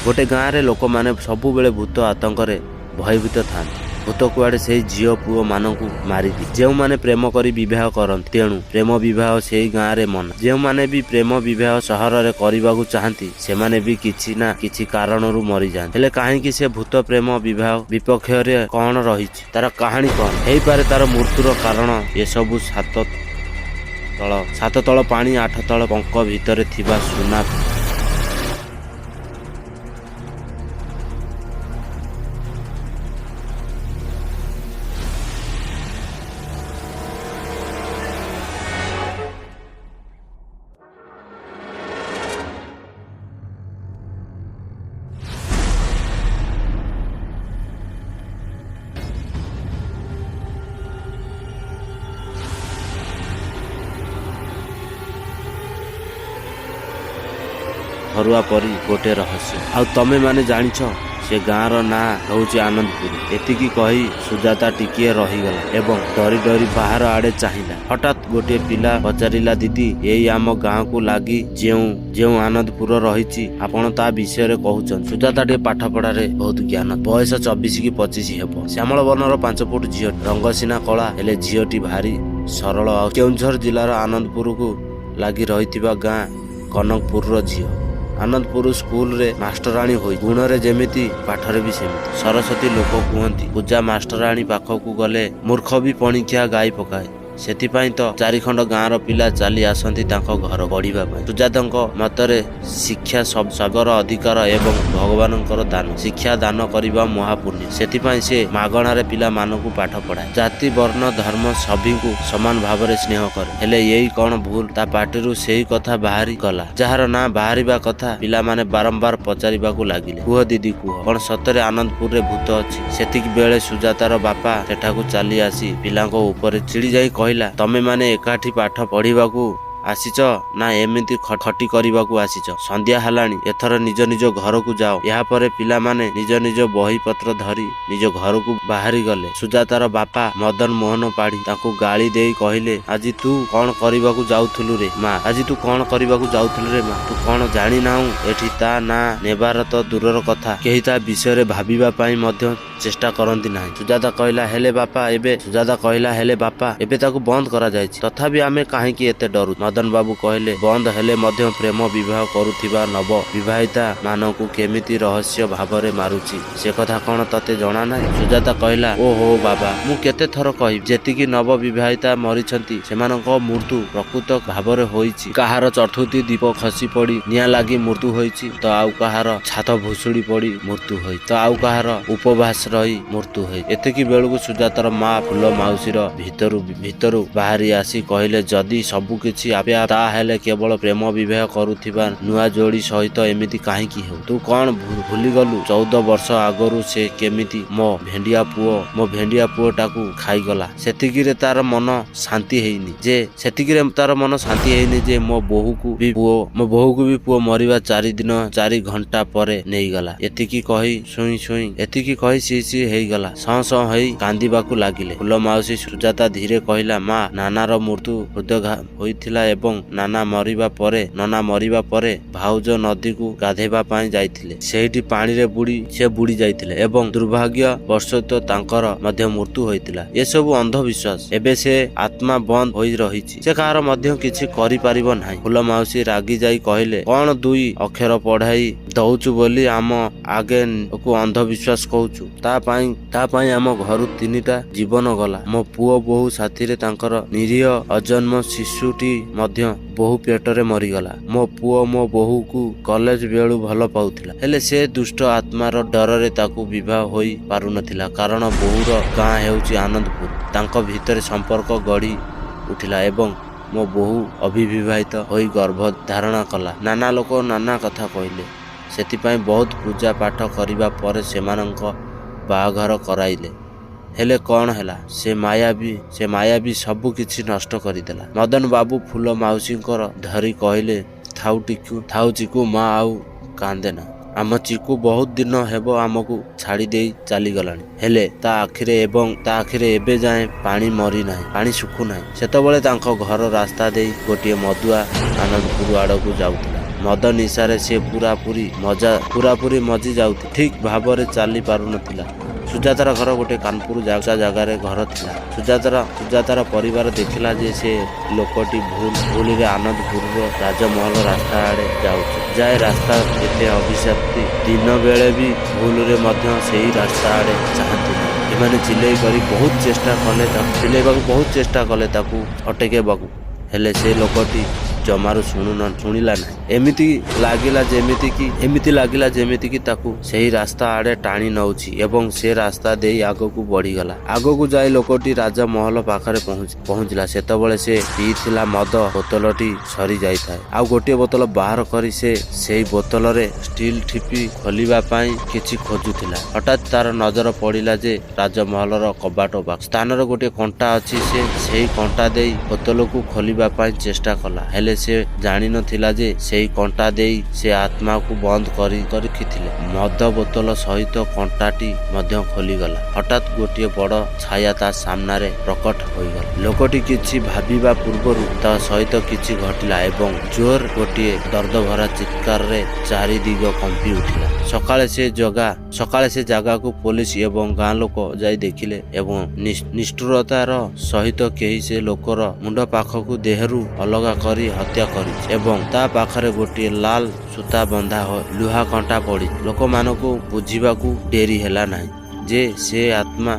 गोटे गाँव में लोक मैंने सबुबले भूत आतंक भयभीत था। भूत कुआड़े से झील पुओ मानू मारिदी जो मैंने प्रेम करी विवाह करती तेणु प्रेम विवाह से गाँव में मना। जो मैंने भी प्रेम विवाह सहर में करने को चाहती से माने भी किसी ना किसी कारण मरी जाते। हेले कहीं से भूत प्रेम विवाह विपक्ष कौन रही तार कहानी कौन हो पारे तार मृत्युर कारण ये सबू सात तल पानी 8 तल पंक भितर थिबा सुना। हरुआ परी गोटे रहस्य आ तमे माने जानिछ से गाँव ना हूँ आनंदपुर। एतिकी कही सुजाता टिकिए रहीगला एवं डरी डरी बाहर आड़े चाहिला। हठात गोटे पिला पचारिला दीदी यही आम गाँव को लगी जो आनंदपुर रही आपण ता विषय कहउछन। सुजाता टे पाठ पढ़ारे बहुत ज्ञान बयस 24 कि 25 हेब। श्यामल वर्णर 5 फुट झील रंग सिना कला हेले झीलटी भारी सरल। केउंझर जिलार आनंदपुर को लगी रही गाँ कनकपुर झील। आनंदपुर स्कूल रे मास्टराणी होई गुण रे जेमिति पाठरे भी सेमिति। सरस्वती लोक कहती पूजा मास्टराणी पाखकू गले मूर्ख भी पणिकिया गाई पकाए। सेतिपाई तो 4 खंड गाँव पिला चली आसती तांको घर पढ़िबा पाई। सुजातांक मतरे शिक्षा सबकर अधिकार एवं भगवानंकर दान। शिक्षा दान करिबा महापुण्य। सेतिपाई से मागणारे पिला मानकू पाठ पढ़ाए। जाति वर्ण धर्म सभी को समान भावरे स्नेह करे। हेले यही कौन भूल ता पाटिरु सेही कथा बाहरी गला जार ना बाहरिबा कथा पिला माने बारंबार पचारिबाकू लागिले। कुह दीदी कुह कौन सतरे आनंदपुर रे भूत अछि। सेतिक बेले सुजातार बापा सेठाकू चली आसी पिलांको ऊपर चिड़ी जाई कहला तमे माने एकाठी पाठ पढ़िबाकू आसीच ना एमिति खटी करबाकू आसीच। संध्या हलाणी एथर निज निज घर को जाओ। या परे पिला माने निज निज बही पत्र धरी निज घर को बाहरी गले। सुजातार बापा मदन मोहन पाड़ी ताकू गाली देई कहिले आज तू कौन करबाकू जाउथुलु रे माँ। आज तू कौन करबाकू जाउथुलु रे माँ। तू कौन जानी नाहु एठी ता ना नेबार तो दूरर कथा केही ता विषय भाबिबा पाई मध्य चेष्टा करती ना। सुजाता कहला हेले बापा एबे सुजाता कहला हेले बापा एबे ताकू बंद करा जायछि तथापि आमे काहेकि एते डरू। मदन बाबू कहले बंद हेले मध्य प्रेम विवाह करुथिबा नव विवाहिता मानकू केमिति रहस्य भावरे मारुछि से कथा कौन तते जणा नाही। सुजाता कहला ओहो बाबा मु केते थर कहि जेतिकी नव विवाहिता मरिछंती सेमानक मृत्यु प्रकृत भावरे होईछि। काहार चतुर्थी दीप खसी पड़ी निया लागि मृत्यु होईछि तो आउ काहार छात भुसुड़ी पड़ी मृत्यु होई तो आउ काहार उपवास रही मृत्यु होई। एतिकी बेलକୁ सुजातार माँ फुल माउसीर भितरु बाहरी आसी कहले जदि सबु किछि आपे ताहेले केवल प्रेम विवाह करुथिबा नुआ जोड़ी सहित एमिति काहेकि हो। तू कौन भूली गलु 14 वर्ष आगरु से केमिति मो भेंडिया पुओ टाकू खाई गला। सेतिकिरे तार मन शांति हेइनी जे मो बोहू को भी पुओ मरिबा 4 दिन 4 घंटा परे नहीं गला। एतिकी कही सुई एतिकी कही सी हेइगला सं हेई कांदिबाकू लागिले। फुल माउसी सुजाता धीरे कहला माँ नानार मृत्यु हृदय होइथिला एवं नाना मरिबा परे भाउज नदी को गाधेबा पाई जाइथिले। सेहिटी पानी रे बुड़ी जाइथिले एवं दुर्भाग्य वर्षत तांकर मध्य मृत्यु होइथिला। ये सब अंधविश्वास एबे से आत्मा बंद होई रहिछि से कार मध्य किछि करि पारिबो नाही। फुल माउसी रागी जाई कहले कौन 2 अक्षर पढ़ाई दउचु बोली आम आगे को अंधविश्वास कहउचु ता पाई आम घर 3टा जीवन गला। मो पुओ बोहू साथी रे तांकर निरीह अजन्म शिशुटी मध्य बोहू पेटरे मरीगला। मो पुओ मो बोहू को कॉलेज बेलू भल पाउथिला हेले से दुष्ट आत्मार डर ताकू विवाह होई पारु नथिला कारण बोहूर गाँ हेउची आनंदपुर। तांको भितर संपर्क गढ़ी उठिला एवं मो बोहू अविवाहित होई गर्भ धारणा कला। नाना लोक नाना कथा कहले सेतिपाई बहुत पूजा पाठ करिबा परे सेमानंक बाघर कराइले हेले कौन हैला से मायाबी सबु किछि नष्ट करिदेला। मदन बाबू फुल माउसींकर धरी कहले थाउ चिकू माँ आउ कांदेना आम चिकू बहुत दिन हेबो आमको छाड़ी देई चली गलानी हेले ता आखिरे एबे जाए पानी मरी नाही पानी सुखु नाही। सेतबेले तांको घर रास्ता देई गोटिए मदुआ आनंदपुर आड़कू जाउथिला। ମଦ ନିଶାରେ ସେ ପୁରାପୁରି ମଜି ଯାଉଥିଲା। ଠିକ୍ ଭାବରେ ଚାଲି ପାରୁନଥିଲା। ସୁଜାତାର ଘର ଗୋଟେ କାନପୁର ଜାଗାରେ ଘର ଥିଲା। ସୁଜାତାର ପରିବାର ଦେଖିଲା ଯେ ସେ ଲୋକଟି ଭୁଲରେ ଆନନ୍ଦପୁରର ରାଜମହଲ ରାସ୍ତା ଆଡ଼େ ଯାଏ। ରାସ୍ତା ଏତେ ଅଭିଶାପ୍ତି, ଦିନ ବେଳେ ବି ଭୁଲରେ ମଧ୍ୟ ସେହି ରାସ୍ତା ଆଡ଼େ ଚାହାନ୍ତି ନାହିଁ। ଏମାନେ ଚିଲେଇବାକୁ ବହୁତ ଚେଷ୍ଟା କଲେ ତାକୁ ଅଟକେଇବାକୁ, ହେଲେ ସେ ଲୋକଟି ଜମାରୁ ଶୁଣିଲା ନାହିଁ। ଏମିତି ଲାଗିଲା ଯେମିତିକି ତାକୁ ସେହି ରାସ୍ତା ଆଡ଼େ ଟାଣି ନେଉଛି ଏବଂ ସେ ରାସ୍ତା ଦେଇ ଆଗକୁ ବଢ଼ିଗଲା। ଆଗକୁ ଯାଇ ଲୋକଟି ରାଜମହଲ ପାଖରେ ପହଞ୍ଚିଲା। ସେତେବେଳେ ସେ ପିଇଥିଲା ମଦ ବୋତଲଟି ସରି ଯାଇଥାଏ। ଆଉ ଗୋଟିଏ ବୋତଲ ବାହାର କରି ସେ ସେହି ବୋତଲରେ ଷ୍ଟିଲ୍ ଠିପି ଖୋଲିବା ପାଇଁ କିଛି ଖୋଜୁଥିଲା। ହଠାତ୍ ତାର ନଜର ପଡ଼ିଲା ଯେ ରାଜମହଲର କବାଟ ସ୍ଥାନରେ ଗୋଟିଏ କଣ୍ଟା ଅଛି। ସେ ସେହି କଣ୍ଟା ଦେଇ ବୋତଲକୁ ଖୋଲିବା ପାଇଁ ଚେଷ୍ଟା କଲା, ହେଲେ ସେ ଜାଣିନଥିଲା ଯେ ସେହି କଣ୍ଟା ଦେଇ ସେ ଆତ୍ମାକୁ ବନ୍ଦ କରି ରଖିଥିଲେ। ମଦ ବୋତଲ ସହିତ କଣ୍ଟାଟି ମଧ୍ୟ ଖୋଲିଗଲା। ହଠାତ୍ ଗୋଟିଏ ବଡ଼ ଛାୟା ତା ସାମ୍ନାରେ ପ୍ରକଟ ହୋଇଗଲା। ଲୋକଟି କିଛି ଭାବିବା ପୂର୍ବରୁ ତା ସହିତ କିଛି ଘଟିଲା ଏବଂ ଜୋର ଗୋଟିଏ ଦର୍ଦଭରା ଚିତ୍କାରରେ ଚାରିଦିଗ କମ୍ପି ଉଠିଲା। ସକାଳେ ସେ ଜାଗାକୁ ପୋଲିସ ଏବଂ ଗାଁ ଲୋକ ଯାଇ ଦେଖିଲେ ଏବଂ ନିଷ୍ଠୁରତାର ସହିତ କେହି ସେ ଲୋକର ମୁଣ୍ଡ ପାଖକୁ ଦେହରୁ ଅଲଗା କରି ହତ୍ୟା କରିଛି ଏବଂ ତା ପାଖରେ ଗୋଟିଏ ଲାଲ ସୂତା ବନ୍ଧା ଲୁହା କଣ୍ଟା ପଡ଼ି। ଲୋକମାନଙ୍କୁ ବୁଝିବାକୁ ଡେରି ହେଲା ନାହିଁ ଯେ ସେ ଆତ୍ମା